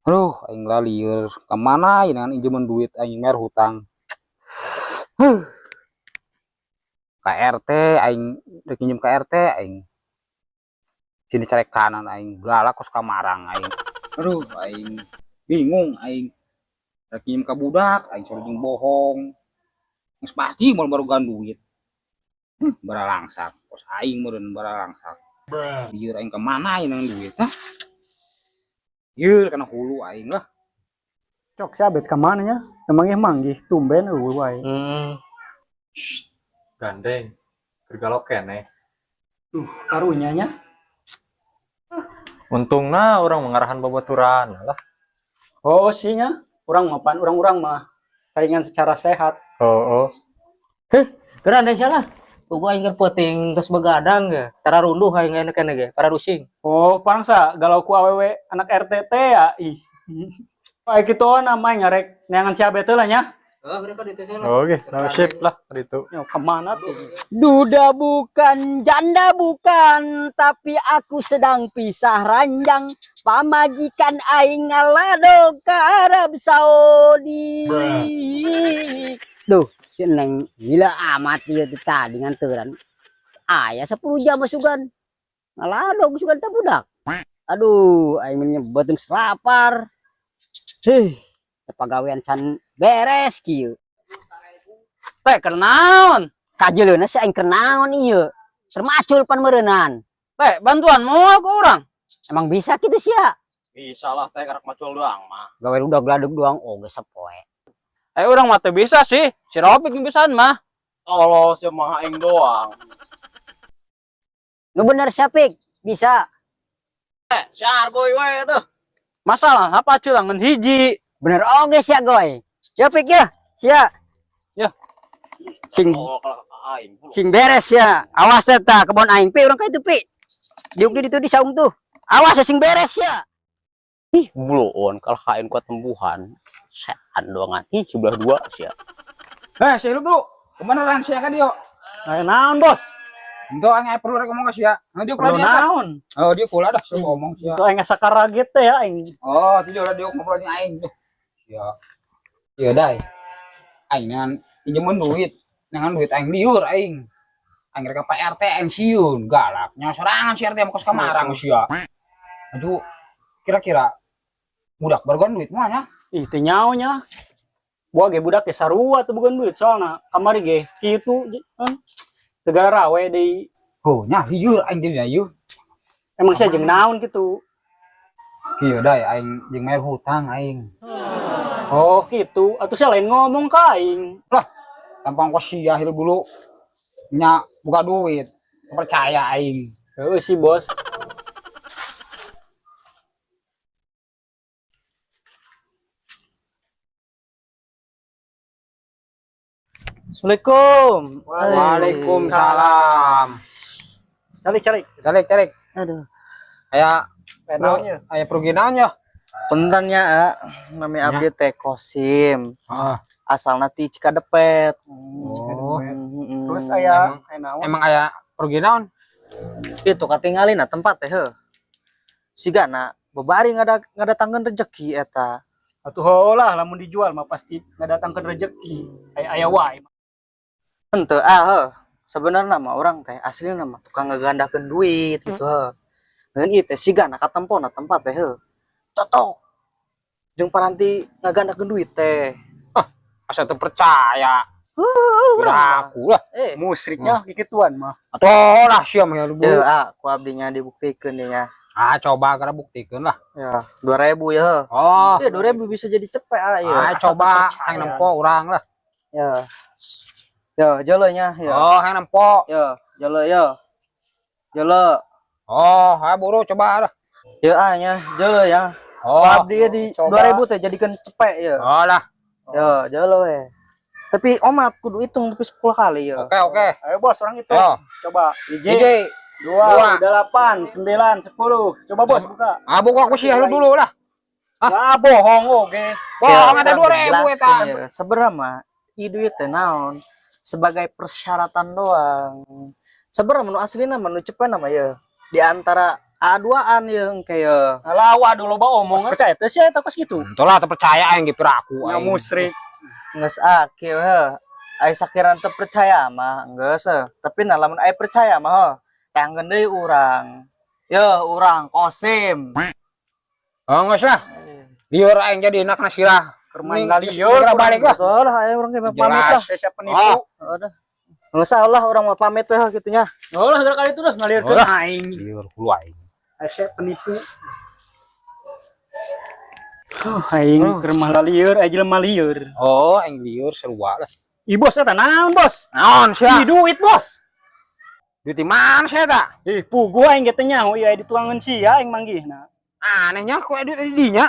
Aduh, aing lalieur kemana ini dengan injemen duit aing mer hutang. KRT aing rek pinjem KRT aing sini cari kanan aing galak kos kamarang aing. Aduh, aing bingung aing rek pinjem ka budak aing suruh jeung bohong. Geus pasti moal barugan duit. Baralangsak kos aing meureun baralangsak. Lieur aing kemana ini dengan duit tah? Ieu kana hulu aing lah. Cok sabet kemana ya? Emangnya manggih tumben wae. Gandeng bergalok kene. Karunya nya. Untungna orang mengarahan babaturan lah. Oh nya, orang mapan orang-orang mah saingan secara sehat. Oh. Geran dan salah. Gua ingin penting terus begadang ya. Tara runduh aing enak ge, para rusing. Oh, pangsa galau ku awewe anak RTT ya. Ih. Baik kitu namanya ngarek neangan sabet teh lah nya. Oke, sip lah itu. Yo kemana tuh? Duda bukan, janda bukan, tapi aku sedang pisah ranjang. Pamajikan aing ngalado ke Arab Saudi. Duh, si Neng gila amat dia tadi nganteran. Ayah 10 jam masukan. Ngalado masukan tak budak. Aduh, aing menyebuteng selapar. Pagawean can beres kieu. Teh kenaon? Kajeleuna si aing kenaon ieu. Termacul pan meureunnan. Teh bantuan mau ke orang. Emang bisa kitu sia? Bisa lah teh karak macul doang mah. Gawe udah gladeg doang oge sapoe. Orang mah teh bisa sih. Si Ropik bisaan mah. Allah si mah aing doang. Nu bener Syapik, bisa. Si Argoy we deh. Masalah apa culangan hiji. Bener oge sia goy. Syapik ya. Sia. Ya. Sing beres ya. Awas teh kebon aing pi urang ka itu pi. Diuk di ditu di saung tuh. Awas ya sing beres ya. Ih, buloon kalau kain kuat tembuhan. Sean doangan. Ih, sebelah dua sia. Si lu bro, kebenaran sia ka dieu. Naon bos? Ento aing perlu rek ngomong ka sia. Dia kula Perlu dia tah. naon? Oh, dia kula dah sih ngomong sia. Itu aing sakara gitu ya aing. Oh, tidak ada dia ngobrol dengan aing. Ya. Ya dai. Aing dengan pinjemun duit. Dengan duit aing liur aing. Aing rek ka RT aing siun galak. Nya sorangan si RT kos kamarang sia. Aduh, kira-kira budak barugan duit moal nya. Ih teh nyaonya. Gua ge budak ge sarua tuh bukan duit soalna kamari ge kitu tegara rawe deui. Oh, nya liur aing dia ieu. Emang saya jeung naon gitu. Kieu dai aing jeung maer hutang aing. Oh gitu. Atuh saya lain ngomong ka aing. Lah, tampang kos sia hirup dulu. Nya buka duit. Percaya aing. Heuh sih bos. Assalamualaikum. Waalaikumsalam. Calik. Calik. Aduh. Aya Naonnya? aya perugi naon ya? Puntennya namanya abdi teh Kosim. Asalna ti Cikadepet. Oh. Terus aya naon? Emang aya perugi naon? Itu katinggalin tempat teh heuh. Sigana bebari ngadatangkeun rezeki eta. Atuh heulah lamun dijual mah pasti ngadatangkeun rezeki. Aya wae. Henteu sebenarnya mah orang teh aslinya mah tukang ngegandakeun duit gitu heuh. Ngeun ieu teh sigana katempona tempat teh heuh. Cocok. Jeung paranti ngagandakeun duit teh. Asa teu percaya. Kira aku lah. Musriknya kikituan mah. Atuh lah sia mah lu. Teu ku abdinya dibuktikeun deui nya. Coba gara buktikeun lah. Ya, 2000 ya heuh. Oh. Ya 2000 bisa jadi cepet ya. Coba hang nempo urang lah. Ya. Ya, jolonya ya. Oh, hang nempo. Ya, jolo ya. Jolo. Oh, buru coba lah. Ya nya, jolo ya. Oh, Abdi di coba. 2000 teh jadikan cepet ya. Oh lah. Ya, jolo ya. Tapi omat kudu hitung tapi 10 kali ya. Oke. Ayo bos orang itu. Oh. Coba. DJ 2, 8, 9, 10. Coba bos buka. buka aku sih dulu lah. Ya bohong oge. Bohong ada 2000 eta. Ya, seberapa duit teh naon? Sebagai persyaratan doang. Seberapa menu aslinya menu cepet nama ya. Di antara A2an yang kayak Alah waduh loba omong percaya teh sia eta kos kitu. Itulah terpercaya aing gitu aku. Nya musrik. nges akil he. Ai sakiran teu percaya mah geus tapi nah lamun ai percaya mah tanggeun deui urang. Yo urang Kosim. Oh geus lah. Liur aing jadi anak nasirah. Kermain Mending lieur segera balik lah. Betul lah aya urang ge pamit lah. Siapa penipu? Udah. Nggak salah orang mau pamit weh gitunya. Oh lah gara kali itu dah ngalirkeun Ulah. aing. Liur hulu aing. Siapa penipu? Aing keur mah lieur, aya jelema lieur. Oh, aing liur serua lah. Ih bos eta naon bos? Naon sia? Ih duit bos. Duit di mana sia eta? Ih pugu aing ge teh nyaho ieu dituangeun sia aing manggihna. Anehnya kok duit di dinya.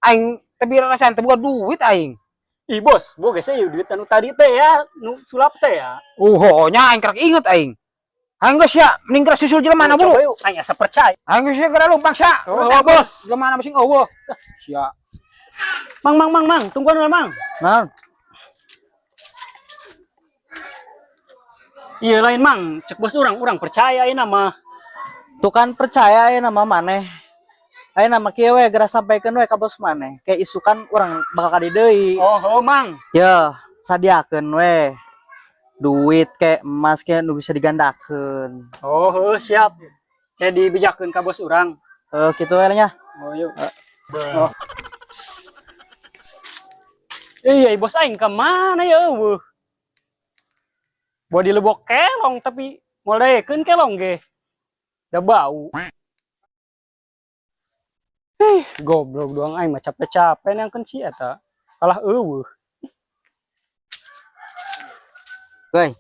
Aing teu birasan teu boga duit aing. Ih bos, boga saya duit anu tadi teh ya, nu sulap teh ya. Nya aing kerek inget aing. Aing geus sia, mending keur susul jelema na buru. Coba yuk, aing asa percaya. Aing geus sia gara lumpang sia. Oh, bos. Jelema na bising eueuh. Sia. Mang, tungguan lah mang. Nah, Iya lain mang, cek bos urang percaya ayeuna mah. tuh kan percaya aya nama maneh. Aya nama kieu we geura sampaikeun we ka bos maneh. Kayak isukan urang bakal kadi deui. Oh, mang. Ya, sadiakeun we. Duit kayak emas kayak nu bisa digandakeun. Oh, siap. Kayak dibijakeun ka bos urang. Kitu we nya. Oh, yuk. Oh. Iya, bos aing ke mana ya eueuh? Bawa di lebok kelong tapi molekeun kelong ge. Da bau. Goblok doang aing mah capek-capek nangkeun si eta. Kalah eueuh. Guys,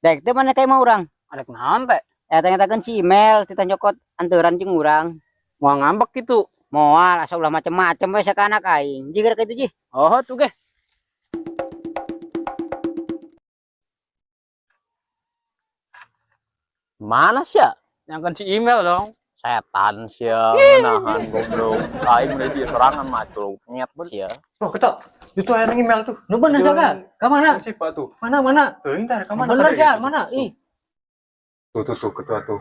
dek teh mana kayak mau orang? Ada naon teh? Tanya-tanyakan si email, kita nyokot anteuran jeung urang. Mau ngambek gitu. Moal asa ulah macem-macem we sakanak aing. Jigar kitu ji. Oh, tuh ge. Mana sih ya? Nyangkeun si email dong. Setan sih ya, menahan goblok. Aing mulai di serangan macul nyet sih ya. Oh, ketok. Itu air email tuh. Nu bener saka? Ka mana? Si Pak tuh. Mana? Entar ka mana? Bener sih, mana? Ih. Tuh ketua tuh.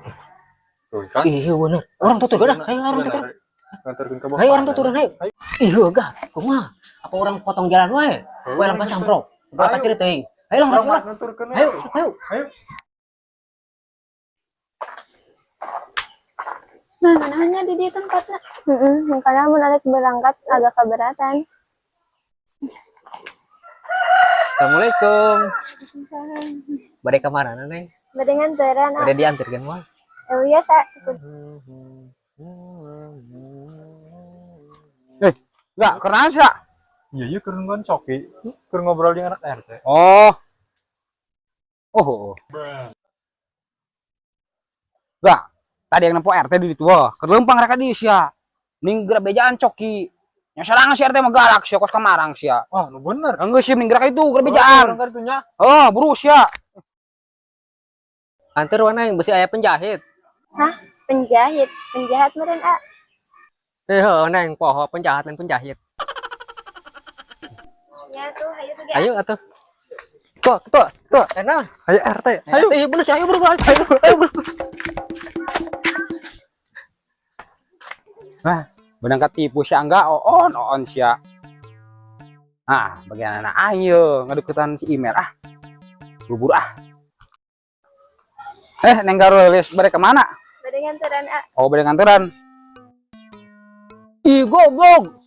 Tuh kan. Iya bener. Orang tutur dah. Ayo orang tutur. Nganterkeun ka bawah. Ayo orang tuturan ayo. Iya gah. Kumaha? Apa orang potong jalan wae? Supaya lang pasamprok. Berapa cerita teuing? Ayo lang rasul lah. Ayo, ayo. Nah, manahnya di dia tempatnya. Makanya menarik berangkat agak keberatan. Assalamualaikum. Bade ka mana neng? Beringan teran. Bade diantarkeun moal. Iya, Sa. Enggak, karena sia. Iya, keur ngon coki. Keur ngobrol dengan anak RT. Oh. Oh. Enggak. Tadi yang nempo RT di ditu wah, kelempang reka di sia. Ning geura bejaan coki. Nya sarangan si RT mah galak sia kos kamarang sia. Ah, nu bener. Enggeus sih ning geura itu geura bejaan. Orang itunya. Oh, buru sia. Antar warna yang besi aya penjahit. Hah? Penjahit. Penjahat meren, A. Heuh, neng poho penjahat dan penjahit. Ya tuh, ayo tuh, Ayo atuh. Ketua. Enak. Ayo RT. Ayo bener sih, ayo buru. Ayo. Nah, benang katipu sia enggak on sia. Ah, bagian anak ayo ngadeukeutan si email ah. Buru-buru ah. Neng garulis bade ka mana? Beringan teran, A. Oh, bade nganteran. Ih, goblok.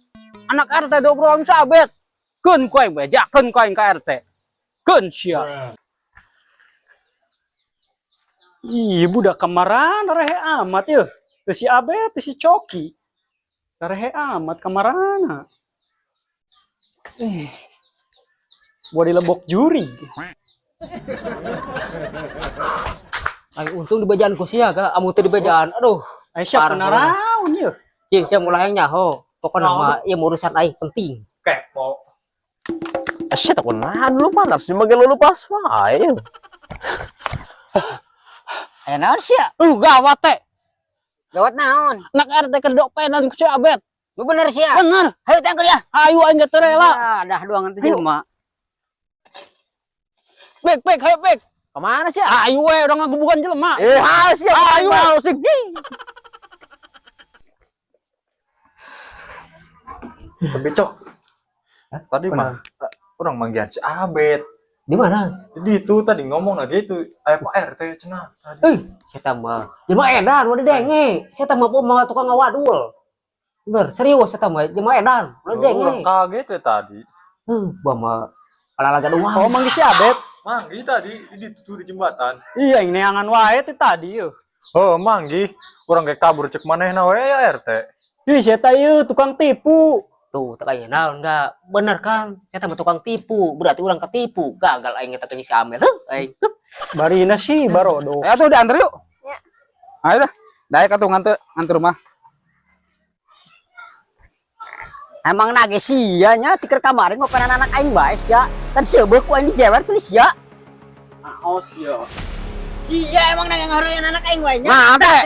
Anak RT dobrolan sabet. Keun ku aing bejakeun ku aing ka RT. Keun sia. Ih, budak kamaran rehe amat yeuh. Teu si Abet, teu si Coki. Rehe amat kamarana. Bawa di lebok juri. Ayo untung di bejaan ku sia ga, amun teu di bejaan. Aduh, Ai siapa naraon yeuh. cing sia mulai yang nyaho. Pokona mah ieu urusan aing penting. Kepo. Asyik tak pernah dulu panas di magelau lu pas ayo. Naon sia? Gawat teh. Gawat naon? Anak RT kedopenan ku si Abet. Nu bener sia. Bener. Ayo tangkal ya. Ayo aing teu rela. Dah doangan teh jelema. Pek, hayo pek. Kemana sih? Ayo we urang ngagebugan jelema. Siap. Ayo sih. Tapi cok, tadi mah orang manggian si Abed. Di mana? Jadi itu tadi ngomong lagi itu Pak RT cenah. Saya mah. Jelema edan udah denge. Saya mah mau tukang ngawadul. Bener, serius saya mah jelema edan udah denge. Orang kaget ya tadi. Bama ala-ala doang. Oh, manggis si Abet. Manggi tadi itu di jembatan. Iya, ini neangan wae teh tadi yeuh. Oh, manggi. Orang kayak kabur cek manehna we ya RT. Ih, saya tahu tukang tipu. Tuh, tak kayak naon enggak. Bener kan? Saya mah tukang tipu. Berarti orang ketipu. Gagal aing eta si Amel. Aing. Barina sih barodo. Ayo tuh diantar yuk. Ya. Ayo dah. Daek atuh nganter rumah. Emang nage sia nya tikir kemarin ngopenan anak aing bae sia. Kan seubeuh ku aing dijewer tulis sia. Oh, sia. Sia emang nage ngaroyan anak aing wae nya. Nah, teh.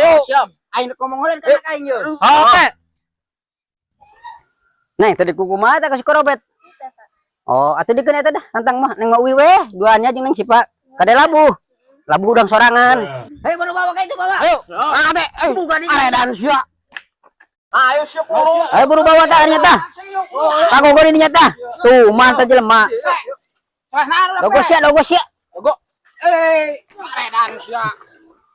Ayo, siap. Aing ngomong ulen ka anak aing yeuh. Oke. Nah, tadi kuku mah kasih korobet. Oh, atuh dikeun eta dah, tantang mah neng mau we, duanya jeung neng Sipa. Kade labu. Labu udang sorangan. Ayo baru bawa ka itu bawa. Ayo. Ah, teh. Bukan ini. Aredan sia. Ayo siap. Ayo baru bawa tah nyata. Kagok ini nyata. Tuh, mantap jelema. Logo sia. Aredan sia.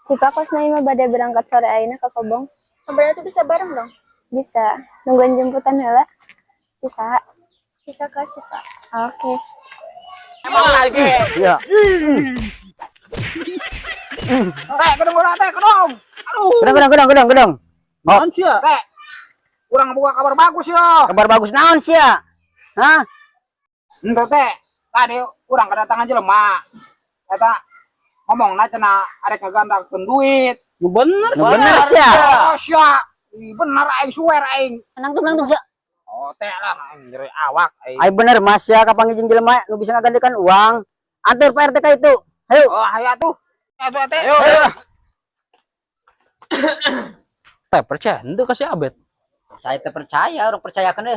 Sipa kos na ima bade berangkat sore ayeuna ka Kobong. Berarti bisa bareng dong? Bisa. Nungguin jemputan heula? Bisa. Bisa Kak Sipa. Oke. Emang lagi. Iya. Teh, kedong urang teh, kedong. Aduh. Gedang. Naon sia? Teh. Urang buka kabar bagus ya. Kabar bagus naon sia? Hah? Ente teh, tadi urang kedatangan jelema. Eta ngomongna cenah arek ngagandakeun duit. Bener sia. Oh sia. Bener aing suwer aing. Nangtung sia. Oh teh lah aing nyeri awak aing. Ai bener Mas sia kapanggih jelema nu bisa ngagandekan uang. Antar Pak RT ka itu. Ayo. Oh hayu atuh. Atuh teh. Ayo. Teh percaya henteu ka si Abet. Saya percaya, orang percayakan ya,